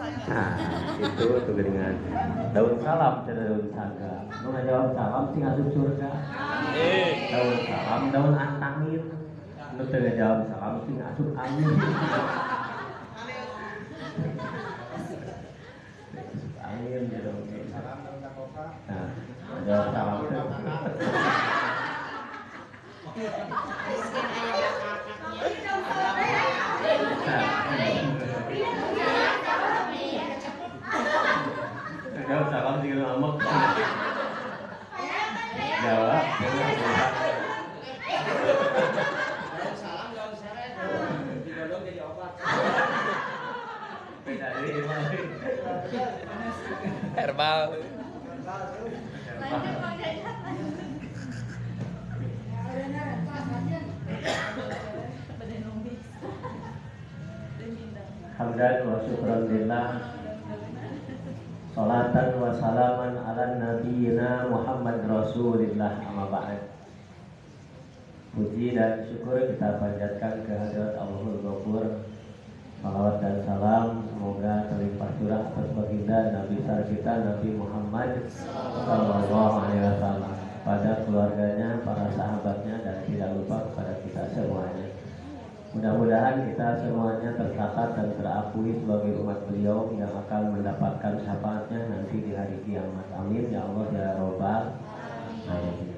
Nah, itu tuh dengan daun salam cara daun saga. Nu ngajawab salam sing asup surga. Daun salam daun antangin. Nu teu ngajawab salam sing asup angin. Angin gitu. Nah, ngajawab salam teh. Jawab salam sih kalau ngambek. Jawab. Digodong jadi obat. Beda ini Herbal. Hamdan wa syukran lillah. Salatan wa salaman ala nabiyina Muhammad Rasulillah amma ba'd. Puji dan syukur kita panjatkan kehadirat Allahul Ghafur. Salawat dan salam semoga terlimpah curah atas baginda Nabi besar kita Nabi Muhammad sallallahu alaihi wasallam, pada keluarganya, para sahabatnya, dan tidak lupa kepada kita semuanya. Mudah-mudahan kita semuanya tercatat dan terakui sebagai umat beliau yang akan mendapatkan syafaatnya nanti di hari kiamat. Amin ya Allah ya Rabbal alamin.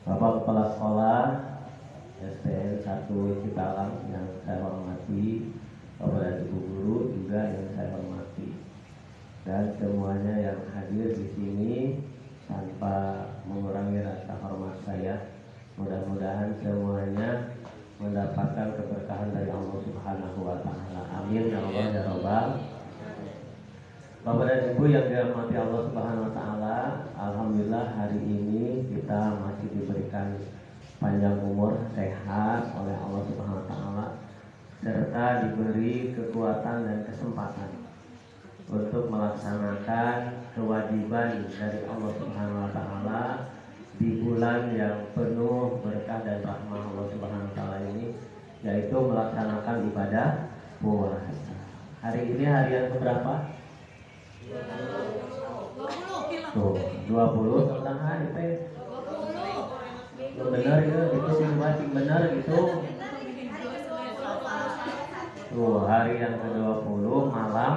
Bapak Kepala Sekolah STN 1 Citalang yang saya hormati, Bapak dan Ibu Guru juga yang saya hormati, dan semuanya yang hadir di sini tanpa mengurangi rasa hormat saya. Mudah-mudahan semuanya mendapatkan keberkahan dari Allah Subhanahu wa taala. Amin ya Allah ya Rabbal. Bapak dan Ibu yang dirahmati Allah Subhanahu wa taala, alhamdulillah hari ini kita masih diberikan panjang umur, sehat oleh Allah Subhanahu wa taala, serta diberi kekuatan dan kesempatan untuk melaksanakan kewajiban dari Allah Subhanahu wa taala di bulan yang penuh berkah dan rahmah Allah Subhanahu wa taala ini, yaitu melaksanakan ibadah puasa. Hari ini hari yang keberapa? 20 tentang hari teh. Benar ya, itu masing benar gitu. Hari yang ke-20 malam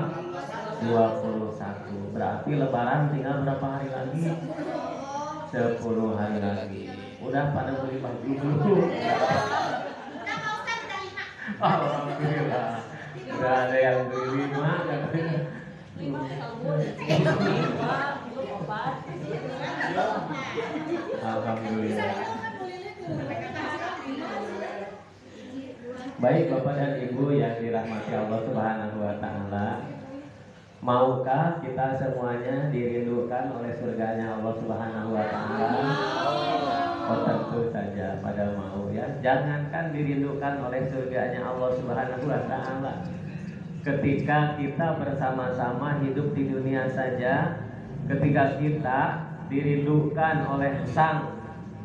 21. Berarti lebaran tinggal berapa hari lagi? 10 hari lagi. Udah pada beli baju dulu. Alhamdulillah. Udah ada yang beli 5 katanya. Alhamdulillah. Baik Bapak dan Ibu yang dirahmati Allah Subhanahu wa taala, maukah kita semuanya dirindukan oleh surganya Allah Subhanahu wa taala? Oh tentu saja pada mau ya. Jangankan dirindukan oleh surganya Allah Subhanahu wa taala, ketika kita bersama-sama hidup di dunia saja, ketika kita dirindukan oleh sang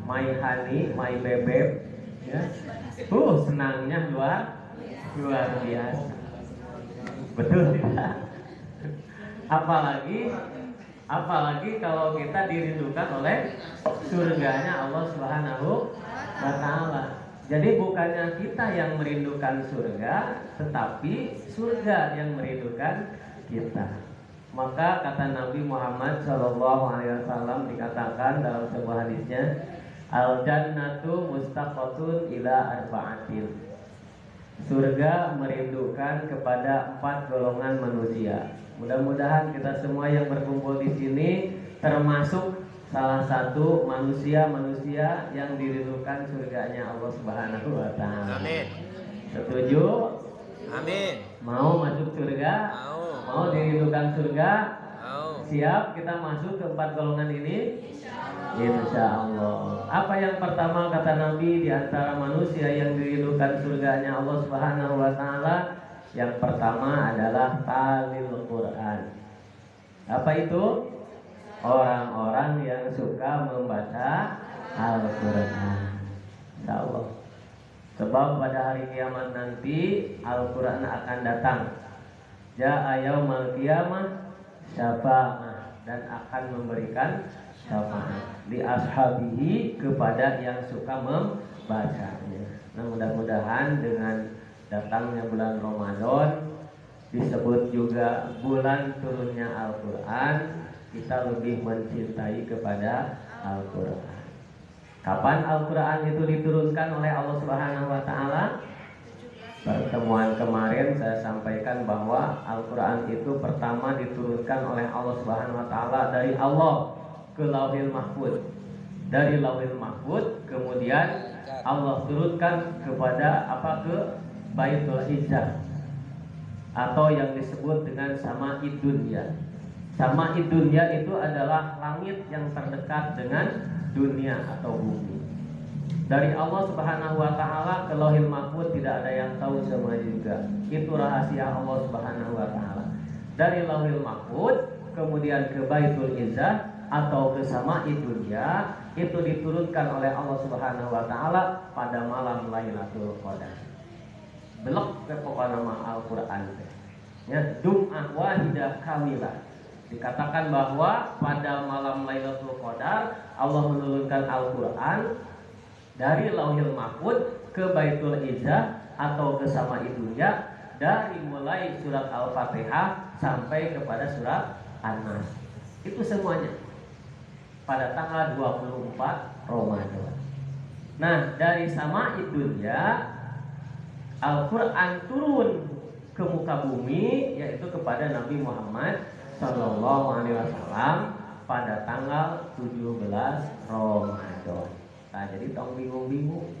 my honey, my bebek ya. Senangnya luar biasa. Betul tidak? Apalagi kalau kita dirindukan oleh surganya Allah Subhanahu wa taala. Jadi bukannya kita yang merindukan surga, tetapi surga yang merindukan kita. Maka kata Nabi Muhammad SAW dikatakan dalam sebuah hadisnya, al jannatu mustaqatun ila arba'atin. Surga merindukan kepada 4 golongan manusia. Mudah-mudahan kita semua yang berkumpul di sini termasuk salah satu manusia-manusia yang dirindukan surganya Allah Subhanahu wa taala. Amin. Setuju? Amin. Mau masuk surga? Mau dirindukan surga? Siap kita masuk ke 4 golongan ini? Insya Allah. Apa yang pertama kata Nabi di antara manusia yang dirindukan surganya Allah Subhanahu wa taala? Yang pertama adalah talil Quran. Apa itu? Orang-orang yang suka membaca Al-Quran. Insya Allah. Sebab pada hari kiamat nanti Al-Quran akan datang Jaa yaumal qiyamah syafa'ah, dan akan memberikan syafaat li ashabihi kepada yang suka membacanya. Nah, mudah-mudahan dengan datangnya bulan Ramadan, disebut juga bulan turunnya Al-Qur'an, kita lebih mencintai kepada Al-Qur'an. Kapan Al-Qur'an itu diturunkan oleh Allah Subhanahu wa taala? Pertemuan kemarin saya sampaikan bahwa Al-Quran itu pertama diturunkan oleh Allah Subhanahu wa taala dari Allah ke Lauhil Mahfuz. Dari Lauhil Mahfuz kemudian Allah turunkan kepada ke Baitul Izzah, atau yang disebut dengan Sama'id Dunya. Sama'id Dunya itu adalah langit yang terdekat dengan dunia atau bumi. Dari Allah Subhanahu wa taala ke Lauhil Mahfuz tidak ada yang tahu sama juga. Itu rahasia Allah Subhanahu wa taala. Dari Lauhil Mahfuz kemudian ke Baitul Izzah atau ke Sama'id Dunya, itu diturunkan oleh Allah Subhanahu wa taala pada malam Lailatul Qadar. Belok ke pokok nama Al-Qur'an. Ya, Jum'ah wahidah kamilah. Dikatakan bahwa pada malam Lailatul Qadar Allah menurunkan Al-Qur'an dari Lauhil Mahfuz ke Baitul Izzah atau ke Sama'id Dunya, dari mulai surat Al-Fatihah sampai kepada surat An-Nas. Itu semuanya pada tanggal 24 Ramadan. Nah, dari Sama'id Dunya Al-Qur'an turun ke muka bumi, yaitu kepada Nabi Muhammad sallallahu alaihi wasallam pada tanggal 17 Ramadan. Nah, jadi tong bingung-bingung.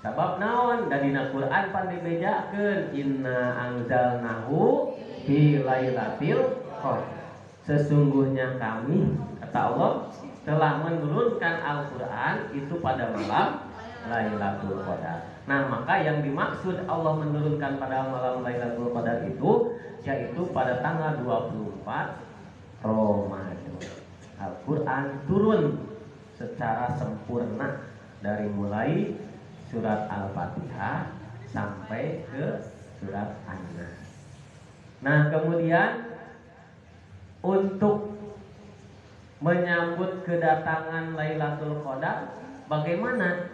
Sabab naon dadina Quran pan dibejakeun inna anzalnahu fi lailatul qadar. Sesungguhnya kami, kata Allah, telah menurunkan Al-Qur'an itu pada malam Lailatul Qadar. Nah, maka yang dimaksud Allah menurunkan pada malam Lailatul Qadar itu yaitu pada tanggal 24 Ramadan. Al-Qur'an turun secara sempurna dari mulai surat Al-Fatihah sampai ke surat An-Nas. Nah, kemudian untuk menyambut kedatangan Lailatul Qadar bagaimana?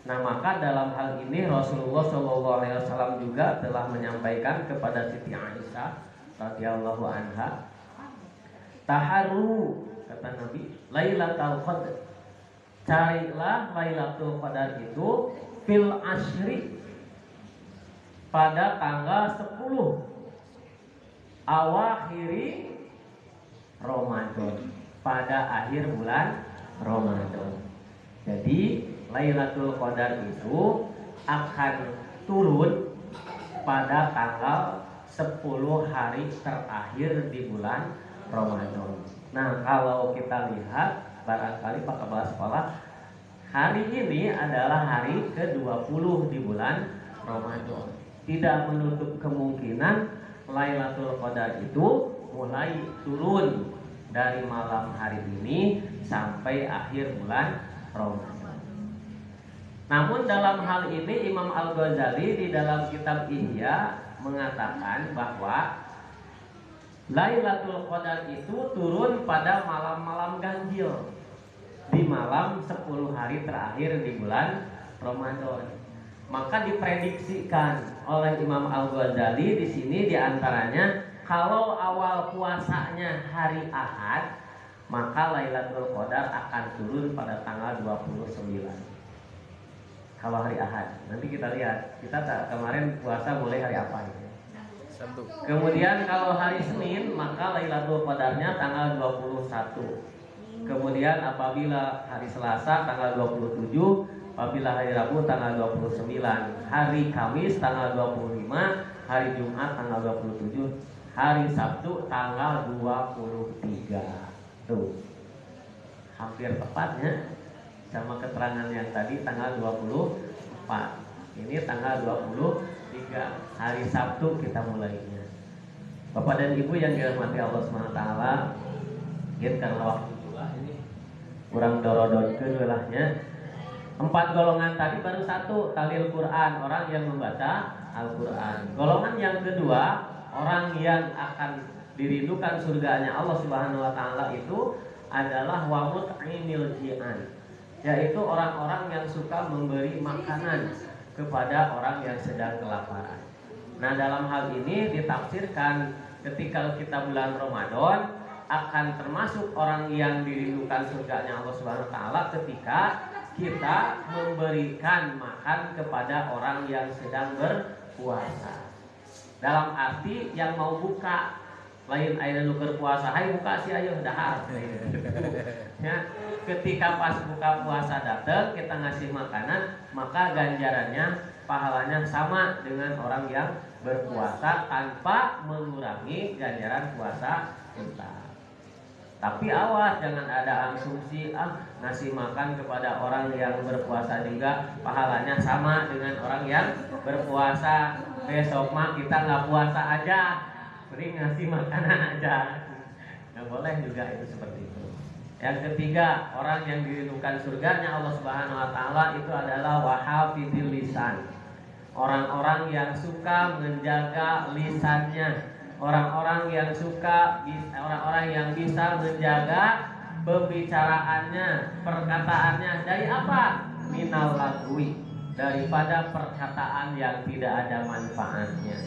Nah, maka dalam hal ini Rasulullah SAW juga telah menyampaikan kepada Siti Aisyah radhiyallahu anha, taharu, kata Nabi, Lailatul Qadar, carilah Lailatul Qadar itu fil ashri, pada tanggal 10 awakhiri Ramadan, pada akhir bulan Ramadan. Jadi Lailatul Qadar itu akan turun pada tanggal 10 hari terakhir di bulan Ramadan. Nah, kalau kita lihat barangkali Pak Kepala Sekolah, hari ini adalah hari ke-20 di bulan Ramadan. Tidak menutup kemungkinan Lailatul Qadar itu mulai turun dari malam hari ini sampai akhir bulan Ramadan. Namun dalam hal ini Imam Al-Ghazali di dalam kitab Ihya mengatakan bahwa Lailatul Qadar itu turun pada malam-malam ganjil, di malam 10 hari terakhir di bulan Ramadan. Maka diprediksikan oleh Imam Al-Ghazali di sini diantaranya, kalau awal puasanya hari Ahad, maka Lailatul Qadar akan turun pada tanggal 29. Kalau hari Ahad, nanti kita lihat, kita kemarin puasa mulai hari apa ya? Sabtu. Kemudian kalau hari Senin, maka Lailatul Qadarnya tanggal 21. Kemudian apabila hari Selasa tanggal 27, apabila hari Rabu tanggal 29, hari Kamis tanggal 25, hari Jumat tanggal 27, hari Sabtu tanggal 23. Tuh, hampir tepatnya sama keterangan yang tadi tanggal 24. Ini tanggal 23, hari Sabtu kita mulainya. Bapak dan Ibu yang dirahmati Allah SWT, karena waktu juga ini kurang dorodon kedulahnya. 4 golongan tadi baru 1 talil Quran, orang yang membaca Al-Quran. Golongan yang kedua, orang yang akan dirindukan surganya Allah Subhanahu wa taala itu adalah wamut ainil ji'an, yaitu orang-orang yang suka memberi makanan kepada orang yang sedang kelaparan. Nah, dalam hal ini ditafsirkan ketika kita bulan Ramadan akan termasuk orang yang dirindukan surganya Allah Subhanahu wa taala ketika kita memberikan makan kepada orang yang sedang berpuasa. Dalam arti yang mau buka, lain ayeuna nu keur puasa, hai buka sih ayo dahar. Ya, ketika pas buka puasa datang kita ngasih makanan, maka ganjarannya pahalanya sama dengan orang yang berpuasa tanpa mengurangi ganjaran puasa kita. Tapi awas, jangan ada asumsi ngasih makan kepada orang yang berpuasa juga pahalanya sama dengan orang yang berpuasa. Besok mah kita nggak puasa aja, mending ngasih makanan aja. Nggak boleh juga itu seperti itu. Yang ketiga, orang yang dirindukan surganya Allah Subhanahu wa taala itu adalah wahafidil lisan. Orang-orang yang suka menjaga lisannya, orang-orang yang bisa menjaga pembicaraannya, perkataannya dari apa? Minal lagwi, daripada perkataan yang tidak ada manfaatnya.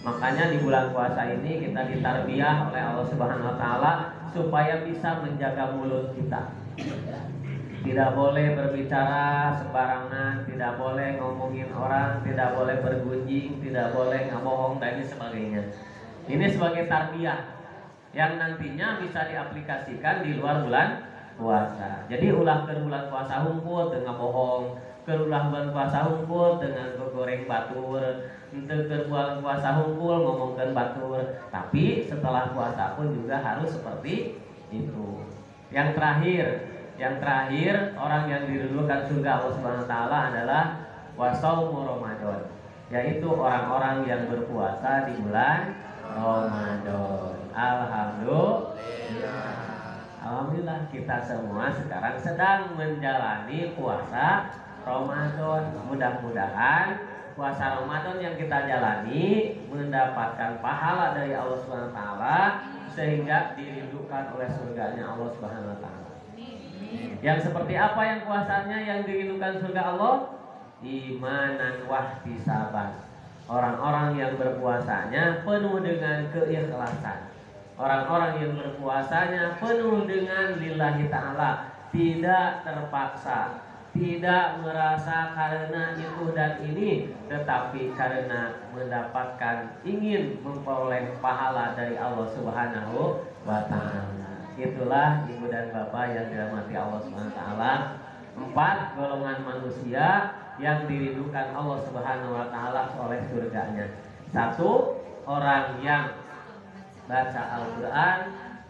Makanya di bulan puasa ini kita ditarbiyah oleh Allah Subhanahu wa taala supaya bisa menjaga mulut kita. Tidak boleh berbicara sembarangan, tidak boleh ngomongin orang, tidak boleh bergunjing, tidak boleh ngebohong dan sebagainya. Ini sebagai tarbiyah yang nantinya bisa diaplikasikan di luar bulan puasa. Jadi ulah ke bulan puasa hunkul dengan bohong, ke ulah bulan puasa hunkul dengan goreng batur, untuk ke bulan puasa hunkul ngomongkan batur. Tapi setelah puasa pun juga harus seperti itu. Yang terakhir orang yang dirindukan surga Allah Subhanahu wa taala adalah wasaumu Ramadan, yaitu orang-orang yang berpuasa di bulan Ramadan. Alhamdulillah kita semua sekarang sedang menjalani puasa Ramadan. Mudah-mudahan puasa Ramadan yang kita jalani mendapatkan pahala dari Allah Subhanahu wa taala sehingga dirindukan oleh surganya Allah Subhanahu wa taala. Yang seperti apa yang puasanya yang dirindukan surga Allah? Imanan wahtisaban. Orang-orang yang berpuasanya penuh dengan keikhlasan. Orang-orang yang berpuasanya penuh dengan lillahi ta'ala, tidak terpaksa, tidak merasa karena itu dan ini, tetapi karena mendapatkan ingin memperoleh pahala dari Allah Subhanahu wa ta'ala. Itulah ibu dan bapak yang dirahmati Allah Subhanahu wa ta'ala, 4 golongan manusia yang dirindukan Allah Subhanahu wa taala oleh surganya. 1, orang yang baca Al-Qur'an.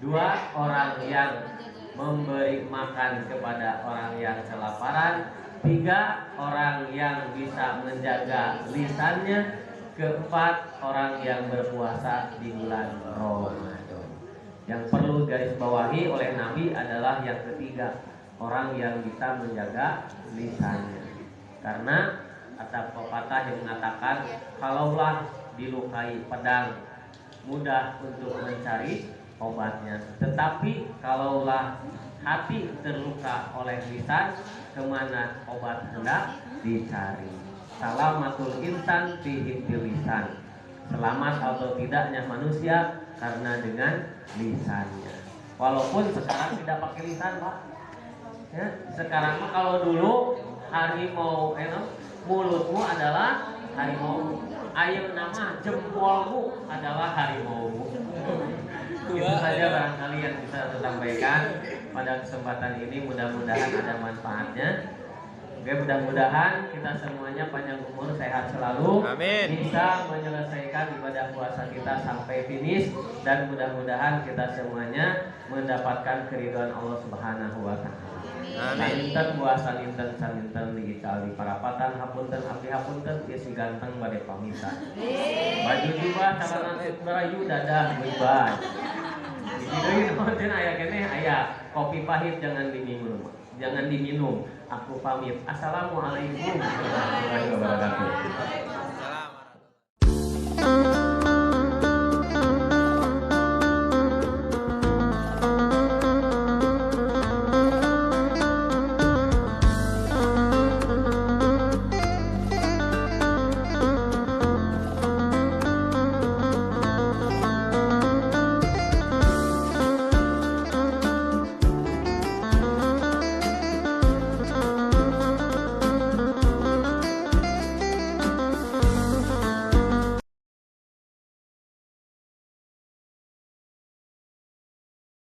2, orang yang memberi makan kepada orang yang kelaparan. 3, orang yang bisa menjaga lisannya. 4, orang yang berpuasa di bulan Ramadan. Yang perlu garis bawahi oleh Nabi adalah yang ketiga, orang yang bisa menjaga lisannya. Karena ada pepatah yang mengatakan kalaulah dilukai pedang mudah untuk mencari obatnya, tetapi kalaulah hati terluka oleh lisan, kemana obat hendak dicari. Salamatul insan fi hifdzil lisan. Selamat atau tidaknya manusia karena dengan lisannya. Walaupun sekarang tidak pakai lisan, Pak. Ya, sekarang mah kalau dulu harimau, mulutmu adalah harimau. Ayo nama jempolmu adalah harimaumu. Itu saja barangkali yang bisa saya sampaikan pada kesempatan ini. Mudah-mudahan ada manfaatnya. Oke, mudah-mudahan kita semuanya panjang umur, sehat selalu. Amin. Bisa menyelesaikan ibadah puasa kita sampai finish, dan mudah-mudahan kita semuanya mendapatkan keridhaan Allah Subhanahu wa taala. Salinten puasa linten salinten digital di parapatan hapunten abdi hapunten ieu si ganteng bade pamitan. Baju jiwa calana barayu dadah bye-bye. Di deui naon aya keneh aya kopi pahit jangan diminum. Jangan diminum. Aku pamit. Assalamualaikum warahmatullahi wabarakatuh.